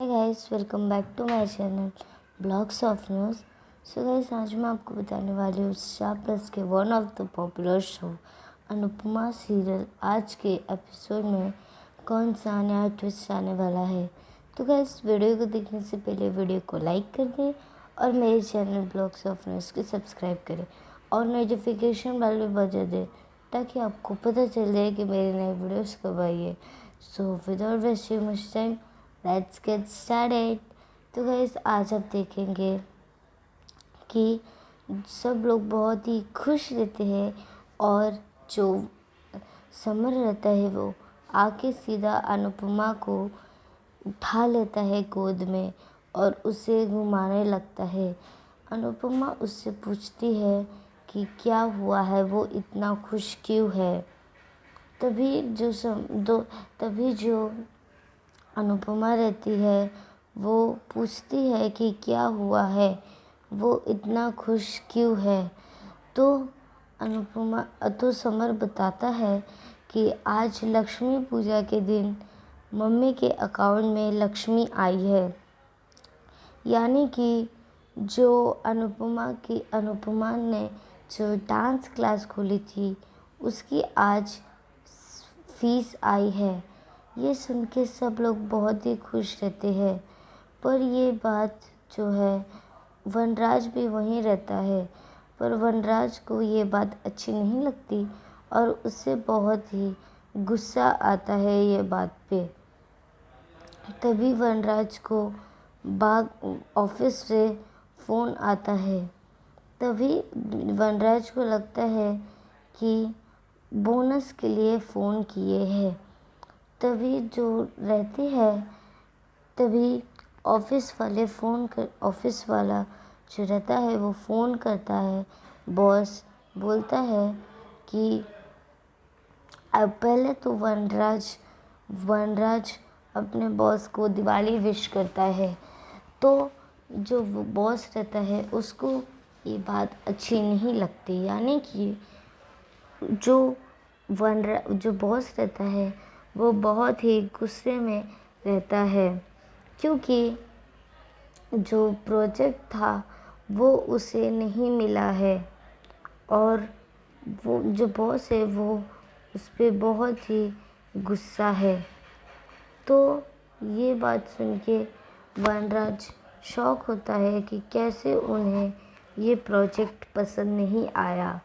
Hi guys, welcome back to my channel blogs of news. So guys, आज मैं आपको बताने वाली हूँ स्टार प्लस के one of the popular show Anupama serial आज के एपिसोड में कौन सा नया ट्विस्ट आने वाला है। तो गाइस, वीडियो को देखने से पहले वीडियो को लाइक कर दें और मेरे चैनल ब्लॉग्स ऑफ न्यूज़ को सब्सक्राइब करें और नोटिफिकेशन बेल भी बजा दें ताकि आपको पता चल जाए कि मेरे नए वीडियोस कब आई है। So without wasting much time, let's get started. तो गाइस, आज आप देखेंगे कि सब लोग बहुत ही खुश रहते हैं और जो समर रहता है वो आके सीधा अनुपमा को उठा लेता है गोद में और उसे घुमाने लगता है। अनुपमा उससे पूछती है कि क्या हुआ है, वो इतना खुश क्यों है। तभी जो अनुपमा रहती है वो पूछती है कि क्या हुआ है, वो इतना खुश क्यों है। तो समर बताता है कि आज लक्ष्मी पूजा के दिन मम्मी के अकाउंट में लक्ष्मी आई है, यानी कि जो अनुपमा ने जो डांस क्लास खोली थी उसकी आज फीस आई है। ये सुन के सब लोग बहुत ही खुश रहते हैं, पर ये बात जो है वनराज भी वहीं रहता है, पर वनराज को ये बात अच्छी नहीं लगती और उससे बहुत ही गुस्सा आता है ये बात पे। तभी वनराज को ऑफिस से फ़ोन आता है। तभी वनराज को लगता है कि बोनस के लिए फ़ोन किए हैं। तभी जो रहती है तभी ऑफिस वाला जो रहता है वो फ़ोन करता है। बॉस बोलता है कि अब पहले तो वनराज अपने बॉस को दिवाली विश करता है। तो जो वो बॉस रहता है उसको ये बात अच्छी नहीं लगती, यानी कि जो बॉस रहता है वो बहुत ही गुस्से में रहता है, क्योंकि जो प्रोजेक्ट था वो उसे नहीं मिला है और वो जो बॉस है वो उस पर बहुत ही गुस्सा है। तो ये बात सुन के वनराज शॉक होता है कि कैसे उन्हें ये प्रोजेक्ट पसंद नहीं आया।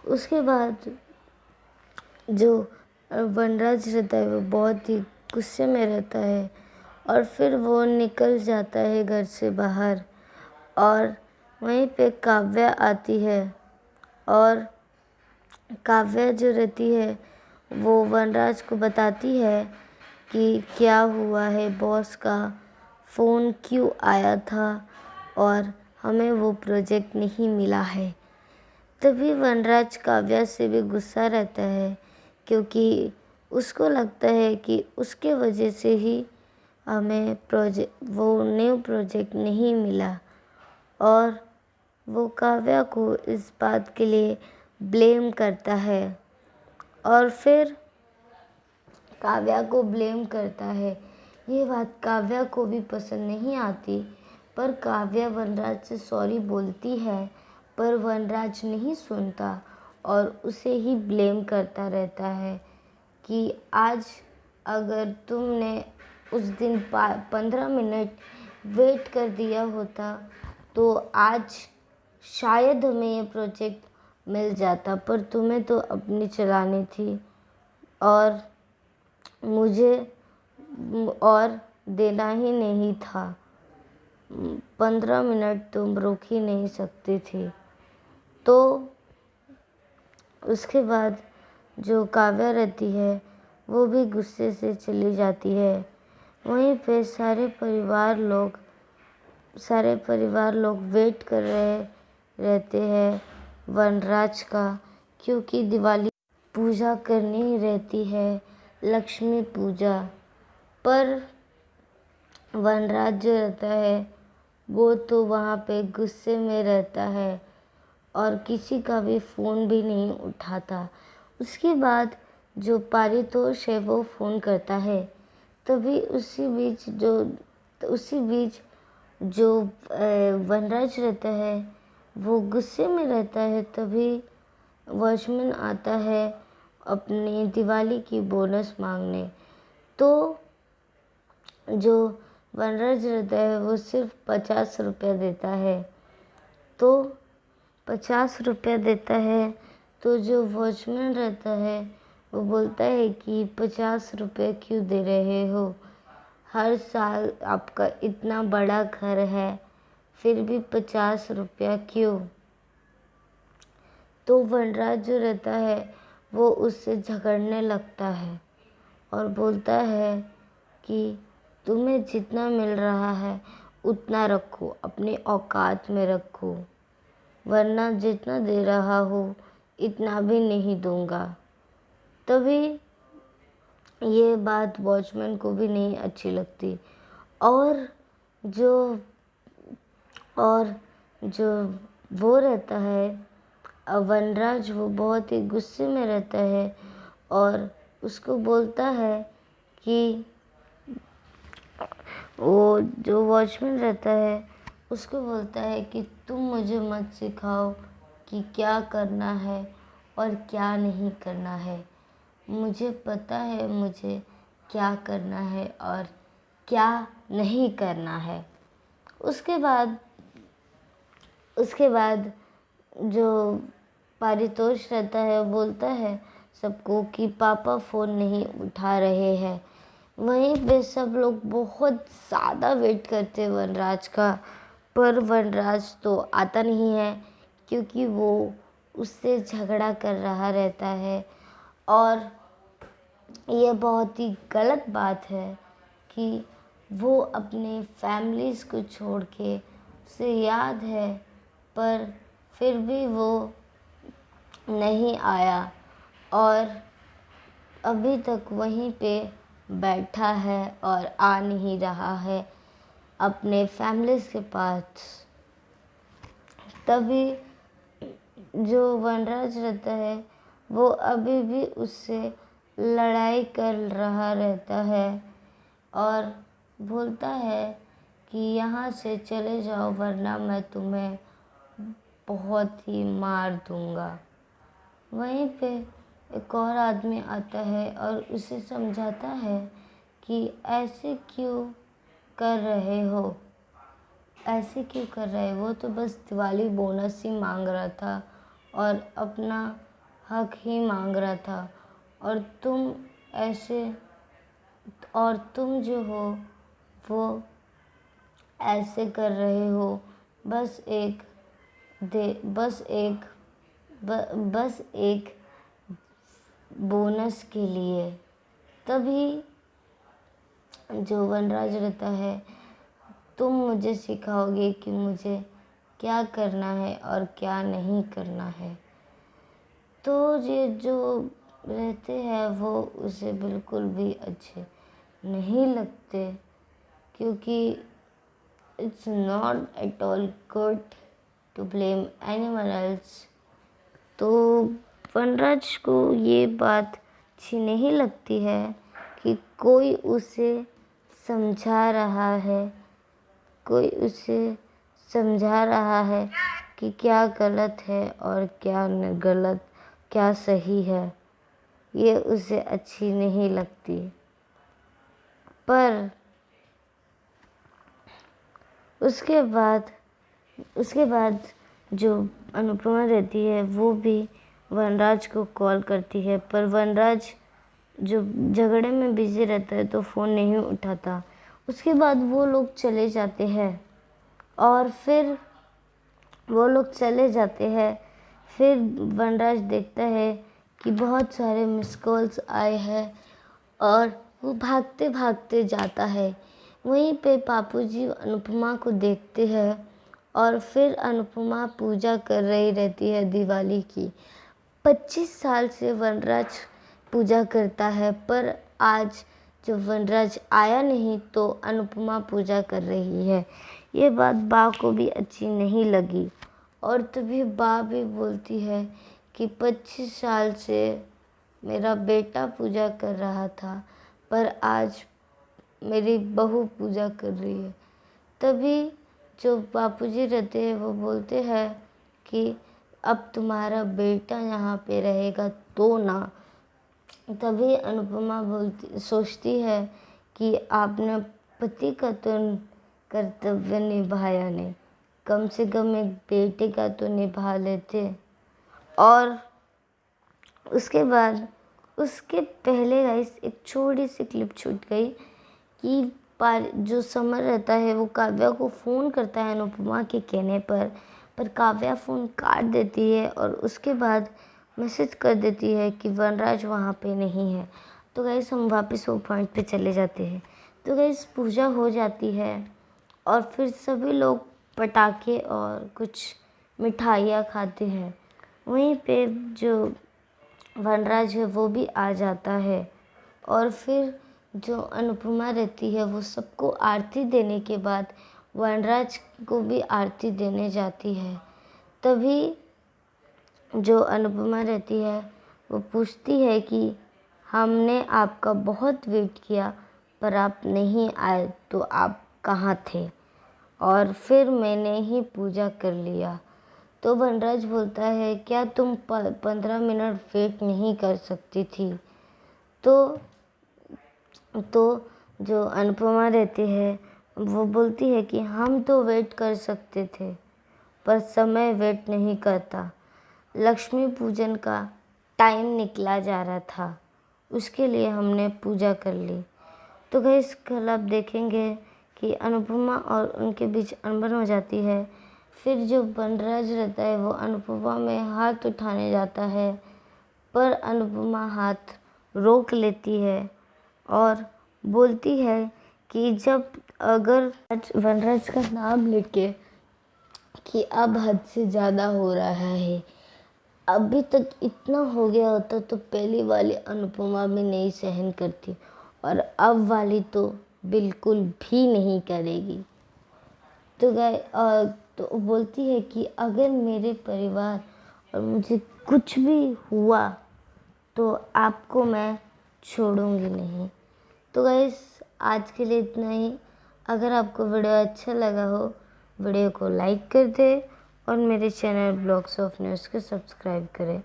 उसके बाद जो वनराज रहता है वो बहुत ही गुस्से में रहता है और फिर वो निकल जाता है घर से बाहर। और वहीं पे काव्या आती है और काव्या जो रहती है वो वनराज को बताती है कि क्या हुआ है, बॉस का फ़ोन क्यों आया था और हमें वो प्रोजेक्ट नहीं मिला है। तभी वनराज काव्या से भी गुस्सा रहता है, क्योंकि उसको लगता है कि उसके वजह से ही हमें वो न्यू प्रोजेक्ट नहीं मिला और वो काव्या को इस बात के लिए ब्लेम करता है और फिर काव्या को ब्लेम करता है। ये बात काव्या को भी पसंद नहीं आती, पर काव्या वनराज से सॉरी बोलती है, पर वनराज नहीं सुनता और उसे ही ब्लेम करता रहता है कि आज अगर तुमने उस दिन 15 मिनट वेट कर दिया होता तो आज शायद हमें ये प्रोजेक्ट मिल जाता, पर तुम्हें तो अपनी चलानी थी और मुझे और देना ही नहीं था। 15 मिनट तुम रोक ही नहीं सकती थी। तो उसके बाद जो काव्या रहती है वो भी गुस्से से चली जाती है। वहीं पे सारे परिवार लोग वेट कर रहे रहते हैं वनराज का, क्योंकि दिवाली पूजा करनी रहती है, लक्ष्मी पूजा। पर वनराज जो रहता है वो तो वहाँ पे गुस्से में रहता है और किसी का भी फ़ोन भी नहीं उठाता। उसके बाद जो पारितोष है वो फ़ोन करता है। तभी उसी बीच जो तो उसी बीच जो वनराज रहता है वो गुस्से में रहता है। तभी वॉचमैन आता है अपनी दिवाली की बोनस मांगने। तो जो वनराज रहता है वो सिर्फ 50 रुपया देता है। तो 50 रुपया देता है। तो जो वॉचमैन रहता है वो बोलता है कि 50 रुपये क्यों दे रहे हो, हर साल आपका इतना बड़ा घर है फिर भी 50 रुपया क्यों। तो वनराज जो रहता है वो उससे झगड़ने लगता है और बोलता है कि तुम्हें जितना मिल रहा है उतना रखो, अपनी औकात में रखो, वरना जितना दे रहा हो इतना भी नहीं दूंगा। तभी ये बात वॉचमैन को भी नहीं अच्छी लगती और जो और जो वो रहता है वनराज, वो बहुत ही गुस्से में रहता है और उसको बोलता है कि वो जो वॉचमैन रहता है उसको बोलता है कि तुम मुझे मत सिखाओ कि क्या करना है और क्या नहीं करना है। मुझे पता है मुझे क्या करना है और क्या नहीं करना है। उसके बाद जो पारितोष रहता है बोलता है सबको कि पापा फ़ोन नहीं उठा रहे हैं। वहीं पे सब लोग बहुत ज़्यादा वेट करते हैं वनराज का, पर वनराज तो आता नहीं है क्योंकि वो उससे झगड़ा कर रहा रहता है। और ये बहुत ही गलत बात है कि वो अपने फैमिलीज़ को छोड़ के, उसे याद है पर फिर भी वो नहीं आया और अभी तक वहीं पे बैठा है और आ नहीं रहा है अपने फैमिलीज़ के पास। तभी जो वनराज रहता है वो अभी भी उससे लड़ाई कर रहा रहता है और बोलता है कि यहाँ से चले जाओ वरना मैं तुम्हें बहुत ही मार दूँगा। वहीं पे एक और आदमी आता है और उसे समझाता है कि ऐसे क्यों कर रहे हो, ऐसे क्यों कर रहे हो, वो तो बस दिवाली बोनस ही मांग रहा था और अपना हक ही मांग रहा था और तुम जो हो वो ऐसे कर रहे हो बस एक बोनस के लिए। तभी जो वनराज रहता है, तुम मुझे सिखाओगे कि मुझे क्या करना है और क्या नहीं करना है। तो ये जो रहते हैं वो उसे बिल्कुल भी अच्छे नहीं लगते क्योंकि it's not at all good to blame anyone else. तो वनराज को ये बात अच्छी नहीं लगती है कि कोई उसे समझा रहा है कि क्या गलत है और क्या गलत, क्या सही है। ये उसे अच्छी नहीं लगती। पर उसके बाद जो अनुपमा रहती है वो भी वनराज को कॉल करती है, पर वनराज जो झगड़े में बिजी रहता है तो फ़ोन नहीं उठाता। उसके बाद वो लोग चले जाते हैं और फिर फिर वनराज देखता है कि बहुत सारे मिस कॉल्स आए हैं और वो भागते भागते जाता है। वहीं पे पापूजी अनुपमा को देखते हैं और फिर अनुपमा पूजा कर रही रहती है दिवाली की। 25 साल से वनराज पूजा करता है पर आज जब वनराज आया नहीं तो अनुपमा पूजा कर रही है। ये बात बा को भी अच्छी नहीं लगी और तभी बा भी बोलती है कि 25 साल से मेरा बेटा पूजा कर रहा था पर आज मेरी बहू पूजा कर रही है। तभी जो बापूजी रहते हैं वो बोलते हैं कि अब तुम्हारा बेटा यहाँ पे रहेगा तो ना। तभी अनुपमा सोचती है कि आपने पति का तो कर्तव्य निभाया नहीं, कम से कम एक बेटे का तो निभा लेते। और उसके बाद उसके पहले गाइस एक छोटी सी क्लिप छूट गई कि जो समर रहता है वो काव्या को फ़ोन करता है अनुपमा के कहने पर काव्या फ़ोन काट देती है और उसके बाद मैसेज कर देती है कि वनराज वहाँ पे नहीं है। तो गाइस हम वापस वो पॉइंट पे चले जाते हैं। तो गाइस पूजा हो जाती है और फिर सभी लोग पटाखे और कुछ मिठाइयाँ खाते हैं। वहीं पे जो वनराज है वो भी आ जाता है और फिर जो अनुपमा रहती है वो सबको आरती देने के बाद वनराज को भी आरती देने जाती है। तभी जो अनुपमा रहती है वो पूछती है कि हमने आपका बहुत वेट किया पर आप नहीं आए, तो आप कहाँ थे? और फिर मैंने ही पूजा कर लिया। तो वनराज बोलता है क्या तुम 15 मिनट वेट नहीं कर सकती थी? तो जो अनुपमा रहती है वो बोलती है कि हम तो वेट कर सकते थे पर समय वेट नहीं करता। लक्ष्मी पूजन का टाइम निकला जा रहा था, उसके लिए हमने पूजा कर ली। तो गाइस कल आप देखेंगे कि अनुपमा और उनके बीच अनबन हो जाती है। फिर जो वनराज रहता है वो अनुपमा में हाथ उठाने जाता है पर अनुपमा हाथ रोक लेती है और बोलती है कि जब अगर वनराज का नाम लेके कि अब हद से ज़्यादा हो रहा है, अभी तक इतना हो गया होता तो पहली वाली अनुपमा भी नहीं सहन करती और अब वाली तो बिल्कुल भी नहीं करेगी। तो बोलती है कि अगर मेरे परिवार और मुझे कुछ भी हुआ तो आपको मैं छोड़ूंगी नहीं। तो गाइस आज के लिए इतना ही। अगर आपको वीडियो अच्छा लगा हो वीडियो को लाइक कर दें और मेरे चैनल ब्लॉग्स ऑफ न्यूज़ को सब्सक्राइब करें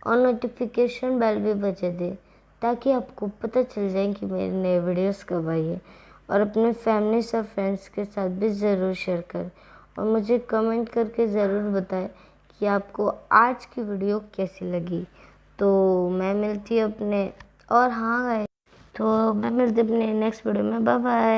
और नोटिफिकेशन बेल भी बजा दें ताकि आपको पता चल जाए कि मेरे नए वीडियोस कब आई है। और अपने फैमिली और फ्रेंड्स के साथ भी ज़रूर शेयर करें और मुझे कमेंट करके ज़रूर बताएं कि आपको आज की वीडियो कैसी लगी। तो मैं मिलती हूँ अपने नेक्स्ट वीडियो में। Bye bye.